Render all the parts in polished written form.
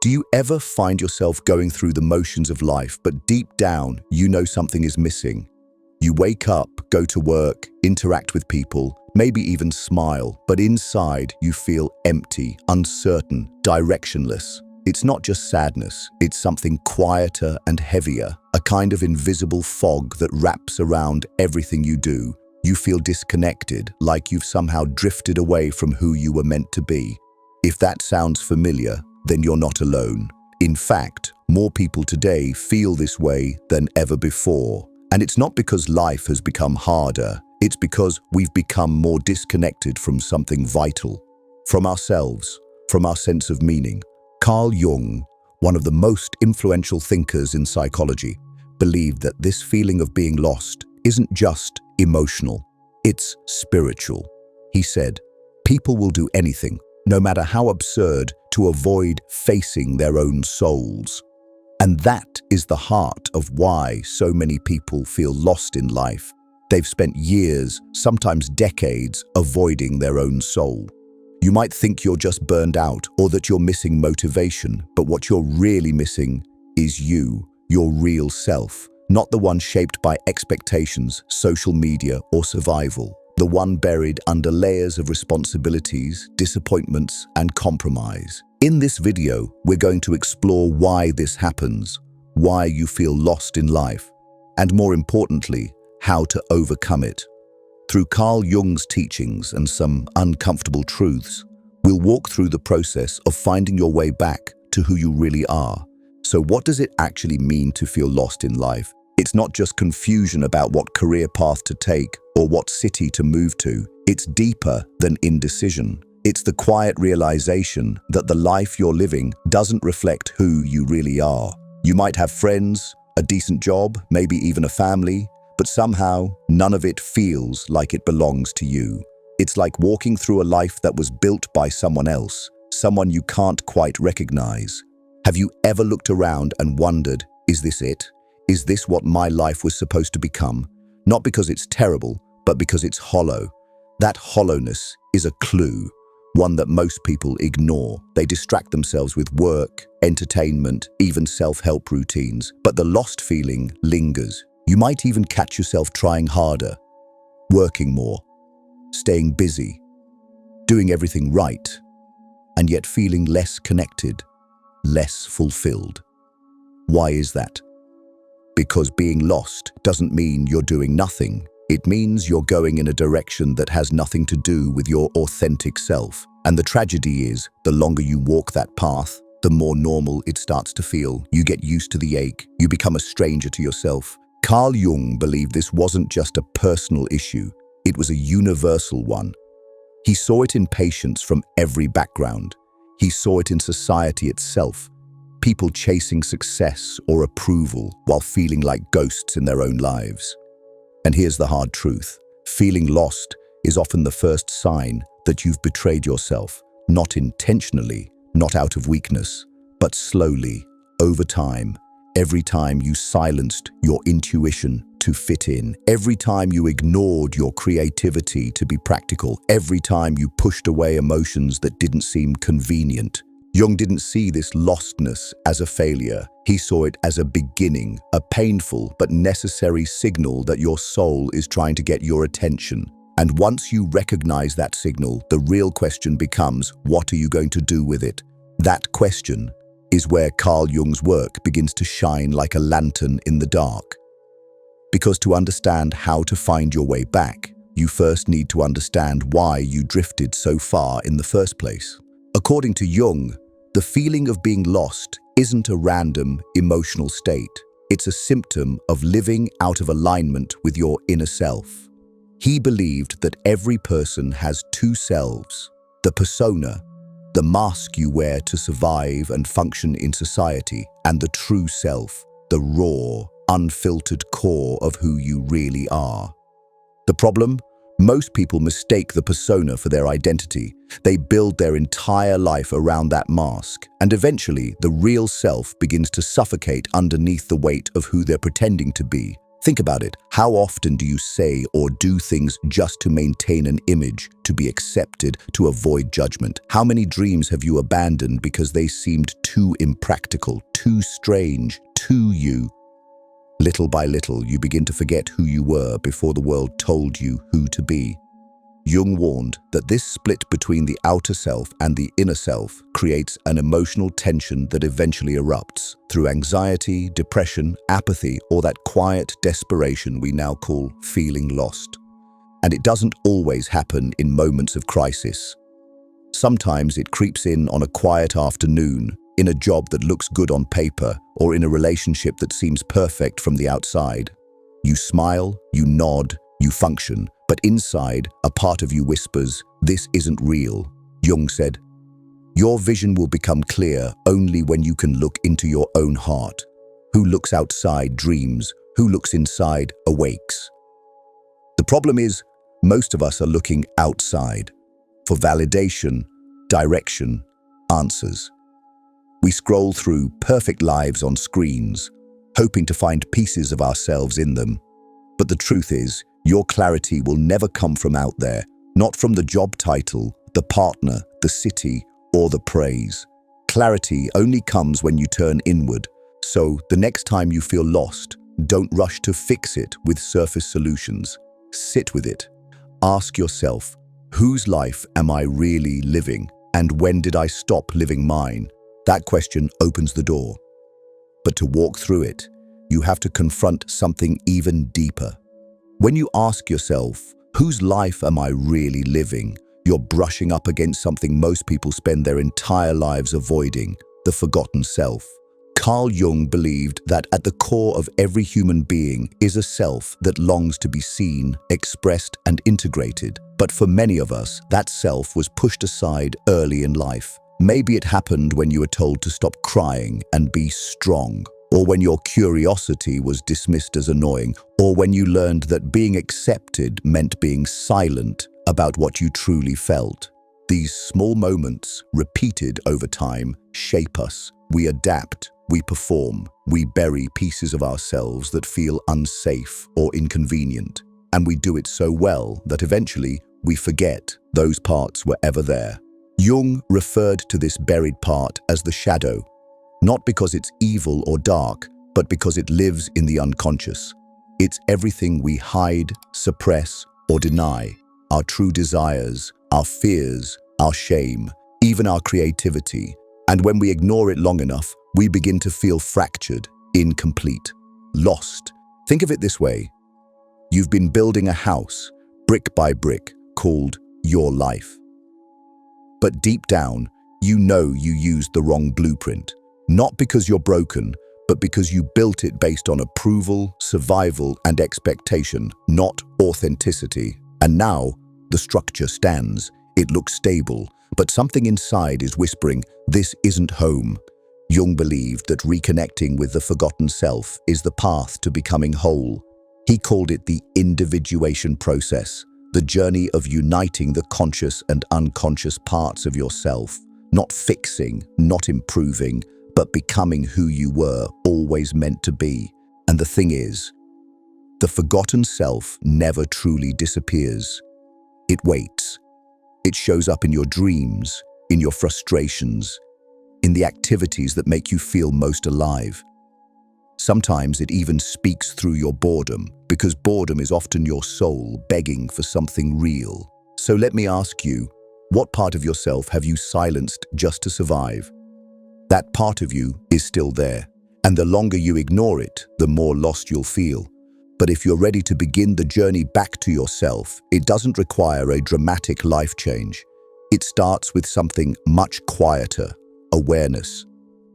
Do you ever find yourself going through the motions of life, but deep down, you know something is missing? You wake up, go to work, interact with people, maybe even smile, but inside you feel empty, uncertain, directionless. It's not just sadness, it's something quieter and heavier, a kind of invisible fog that wraps around everything you do. You feel disconnected, like you've somehow drifted away from who you were meant to be. If that sounds familiar, then you're not alone. In fact, more people today feel this way than ever before. And it's not because life has become harder, it's because we've become more disconnected from something vital, from ourselves, from our sense of meaning. Carl Jung, one of the most influential thinkers in psychology, believed that this feeling of being lost isn't just emotional, it's spiritual. He said, "People will do anything, no matter how absurd, to avoid facing their own souls." And that is the heart of why so many people feel lost in life. They've spent years, sometimes decades, avoiding their own soul. You might think you're just burned out or that you're missing motivation, but what you're really missing is you, your real self, not the one shaped by expectations, social media, or survival. The one buried under layers of responsibilities, disappointments, and compromise. In this video, we're going to explore why this happens, why you feel lost in life, and more importantly, how to overcome it. Through Carl Jung's teachings and some uncomfortable truths, we'll walk through the process of finding your way back to who you really are. So what does it actually mean to feel lost in life? It's not just confusion about what career path to take or what city to move to. It's deeper than indecision. It's the quiet realization that the life you're living doesn't reflect who you really are. You might have friends, a decent job, maybe even a family, but somehow none of it feels like it belongs to you. It's like walking through a life that was built by someone else, someone you can't quite recognize. Have you ever looked around and wondered, is this it? Is this what my life was supposed to become? Not because it's terrible, but because it's hollow. That hollowness is a clue, one that most people ignore. They distract themselves with work, entertainment, even self-help routines, but the lost feeling lingers. You might even catch yourself trying harder, working more, staying busy, doing everything right, and yet feeling less connected, less fulfilled. Why is that? Because being lost doesn't mean you're doing nothing. It means you're going in a direction that has nothing to do with your authentic self. And the tragedy is, the longer you walk that path, the more normal it starts to feel. You get used to the ache. You become a stranger to yourself. Carl Jung believed this wasn't just a personal issue. It was a universal one. He saw it in patients from every background. He saw it in society itself. People chasing success or approval while feeling like ghosts in their own lives. And here's the hard truth. Feeling lost is often the first sign that you've betrayed yourself, not intentionally, not out of weakness, but slowly, over time. Every time you silenced your intuition to fit in, every time you ignored your creativity to be practical, every time you pushed away emotions that didn't seem convenient. Jung didn't see this lostness as a failure. He saw it as a beginning, a painful but necessary signal that your soul is trying to get your attention. And once you recognize that signal, the real question becomes, what are you going to do with it? That question is where Carl Jung's work begins to shine like a lantern in the dark. Because to understand how to find your way back, you first need to understand why you drifted so far in the first place. According to Jung, the feeling of being lost isn't a random emotional state. It's a symptom of living out of alignment with your inner self. He believed that every person has two selves: the persona, the mask you wear to survive and function in society, and the true self, the raw, unfiltered core of who you really are. The problem? Most people mistake the persona for their identity. They build their entire life around that mask, and eventually the real self begins to suffocate underneath the weight of who they're pretending to be. Think about it. How often do you say or do things just to maintain an image, to be accepted, to avoid judgment? How many dreams have you abandoned because they seemed too impractical, too strange, too you? Little by little, you begin to forget who you were before the world told you who to be. Jung warned that this split between the outer self and the inner self creates an emotional tension that eventually erupts through anxiety, depression, apathy, or that quiet desperation we now call feeling lost. And it doesn't always happen in moments of crisis. Sometimes it creeps in on a quiet afternoon, in a job that looks good on paper, or in a relationship that seems perfect from the outside. You smile, you nod, you function, but inside, a part of you whispers, "This isn't real." Jung said, "Your vision will become clear only when you can look into your own heart. Who looks outside dreams, who looks inside awakes." The problem is, most of us are looking outside for validation, direction, answers. We scroll through perfect lives on screens, hoping to find pieces of ourselves in them. But the truth is, your clarity will never come from out there, not from the job title, the partner, the city, or the praise. Clarity only comes when you turn inward. So the next time you feel lost, don't rush to fix it with surface solutions. Sit with it. Ask yourself, whose life am I really living? And when did I stop living mine? That question opens the door. But to walk through it, you have to confront something even deeper. When you ask yourself, whose life am I really living? You're brushing up against something most people spend their entire lives avoiding, the forgotten self. Carl Jung believed that at the core of every human being is a self that longs to be seen, expressed, and integrated. But for many of us, that self was pushed aside early in life. Maybe it happened when you were told to stop crying and be strong, or when your curiosity was dismissed as annoying, or when you learned that being accepted meant being silent about what you truly felt. These small moments, repeated over time, shape us. We adapt, we perform, we bury pieces of ourselves that feel unsafe or inconvenient. And we do it so well that eventually we forget those parts were ever there. Jung referred to this buried part as the shadow, not because it's evil or dark, but because it lives in the unconscious. It's everything we hide, suppress, or deny. Our true desires, our fears, our shame, even our creativity. And when we ignore it long enough, we begin to feel fractured, incomplete, lost. Think of it this way. You've been building a house, brick by brick, called your life. But deep down, you know you used the wrong blueprint. Not because you're broken, but because you built it based on approval, survival, and expectation, not authenticity. And now, the structure stands. It looks stable, but something inside is whispering, "This isn't home." Jung believed that reconnecting with the forgotten self is the path to becoming whole. He called it the individuation process, the journey of uniting the conscious and unconscious parts of yourself, not fixing, not improving, but becoming who you were always meant to be. And the thing is, the forgotten self never truly disappears. It waits. It shows up in your dreams, in your frustrations, in the activities that make you feel most alive. Sometimes it even speaks through your boredom, because boredom is often your soul begging for something real. So let me ask you, what part of yourself have you silenced just to survive? That part of you is still there, and the longer you ignore it, the more lost you'll feel. But if you're ready to begin the journey back to yourself, it doesn't require a dramatic life change. It starts with something much quieter: awareness.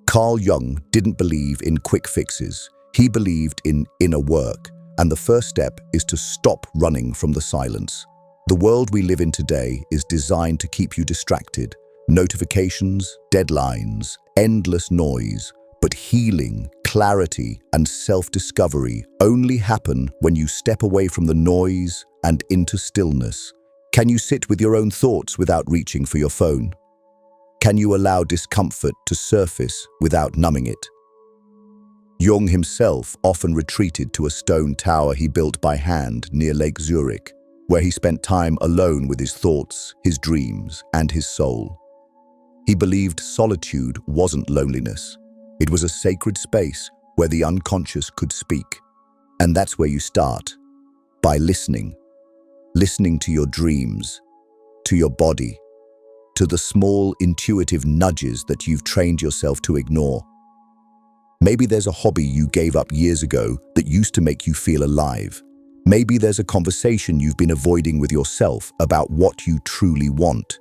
Carl Jung didn't believe in quick fixes. He believed in inner work, and the first step is to stop running from the silence. The world we live in today is designed to keep you distracted. Notifications, deadlines, endless noise. But healing, clarity, and self-discovery only happen when you step away from the noise and into stillness. Can you sit with your own thoughts without reaching for your phone? Can you allow discomfort to surface without numbing it? Jung himself often retreated to a stone tower he built by hand near Lake Zurich, where he spent time alone with his thoughts, his dreams, and his soul. He believed solitude wasn't loneliness. It was a sacred space where the unconscious could speak. And that's where you start, by listening. Listening to your dreams, to your body, to the small intuitive nudges that you've trained yourself to ignore. Maybe there's a hobby you gave up years ago that used to make you feel alive. Maybe there's a conversation you've been avoiding with yourself about what you truly want.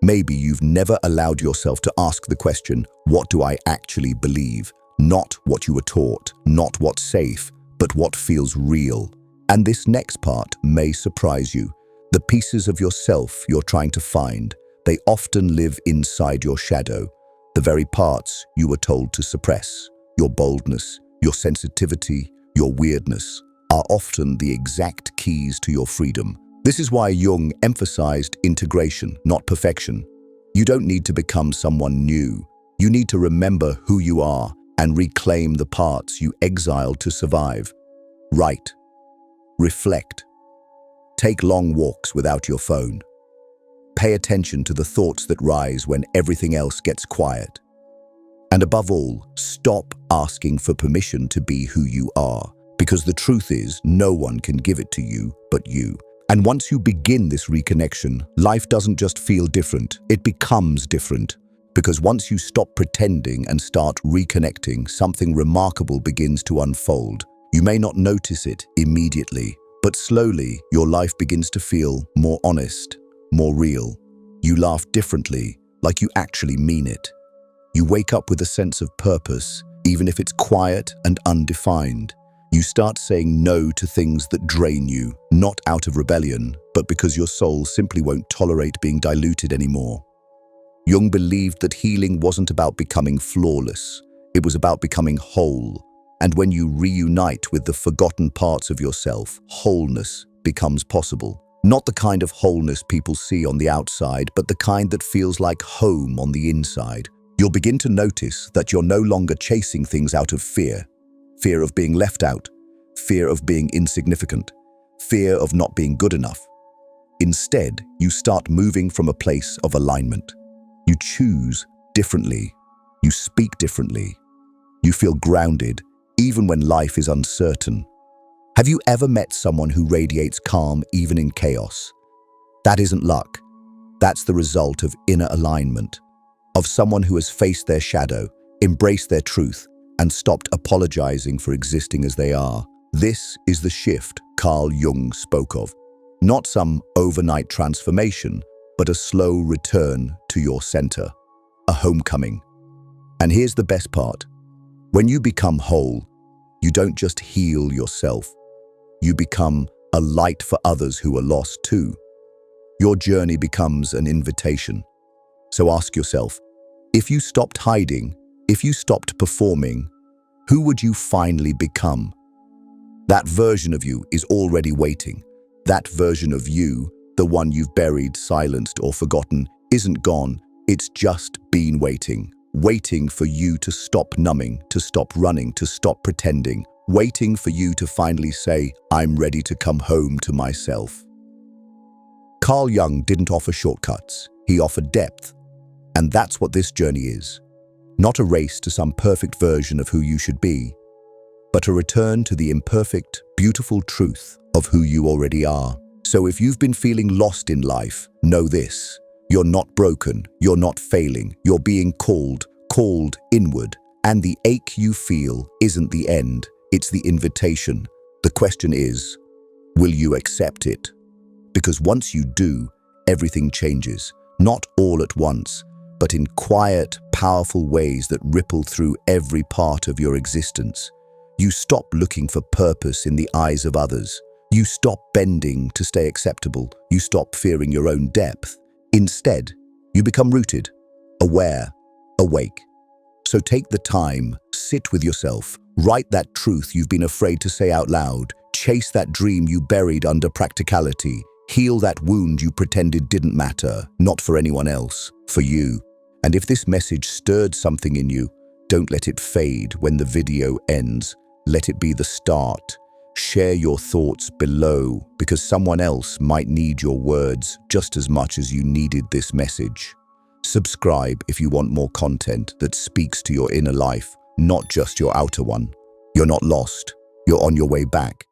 Maybe you've never allowed yourself to ask the question, what do I actually believe? Not what you were taught, not what's safe, but what feels real. And this next part may surprise you. The pieces of yourself you're trying to find, they often live inside your shadow, the very parts you were told to suppress. Your boldness, your sensitivity, your weirdness are often the exact keys to your freedom. This is why Jung emphasized integration, not perfection. You don't need to become someone new. You need to remember who you are and reclaim the parts you exiled to survive. Write. Reflect. Take long walks without your phone. Pay attention to the thoughts that rise when everything else gets quiet. And above all, stop asking for permission to be who you are, because the truth is, no one can give it to you but you. And once you begin this reconnection, life doesn't just feel different, it becomes different. Because once you stop pretending and start reconnecting, something remarkable begins to unfold. You may not notice it immediately, but slowly your life begins to feel more honest, more real. You laugh differently, like you actually mean it. You wake up with a sense of purpose, even if it's quiet and undefined. You start saying no to things that drain you, not out of rebellion, but because your soul simply won't tolerate being diluted anymore. Jung believed that healing wasn't about becoming flawless, it was about becoming whole. And when you reunite with the forgotten parts of yourself, wholeness becomes possible. Not the kind of wholeness people see on the outside, but the kind that feels like home on the inside. You'll begin to notice that you're no longer chasing things out of fear. Fear of being left out, fear of being insignificant, fear of not being good enough. Instead, you start moving from a place of alignment. You choose differently. You speak differently. You feel grounded, even when life is uncertain. Have you ever met someone who radiates calm even in chaos? That isn't luck. That's the result of inner alignment, of someone who has faced their shadow, embraced their truth, and stopped apologizing for existing as they are. This is the shift Carl Jung spoke of. Not some overnight transformation, but a slow return to your center, a homecoming. And here's the best part. When you become whole, you don't just heal yourself. You become a light for others who are lost too. Your journey becomes an invitation. So ask yourself, if you stopped hiding, if you stopped performing, who would you finally become? That version of you is already waiting. That version of you, the one you've buried, silenced, or forgotten, isn't gone. It's just been waiting. Waiting for you to stop numbing, to stop running, to stop pretending. Waiting for you to finally say, I'm ready to come home to myself. Carl Jung didn't offer shortcuts. He offered depth. And that's what this journey is. Not a race to some perfect version of who you should be, but a return to the imperfect, beautiful truth of who you already are. So if you've been feeling lost in life, know this. You're not broken, you're not failing, you're being called inward. And the ache you feel isn't the end, it's the invitation. The question is, will you accept it? Because once you do, everything changes. Not all at once, but in quiet, powerful ways that ripple through every part of your existence. You stop looking for purpose in the eyes of others. You stop bending to stay acceptable. You stop fearing your own depth. Instead, you become rooted, aware, awake. So take the time, sit with yourself, write that truth you've been afraid to say out loud, chase that dream you buried under practicality, heal that wound you pretended didn't matter, not for anyone else, for you. And if this message stirred something in you, Don't let it fade when the video ends. Let it be the start. Share your thoughts below because someone else might need your words just as much as you needed this message. Subscribe if you want more content that speaks to your inner life, not just your outer one. You're not lost. You're on your way back.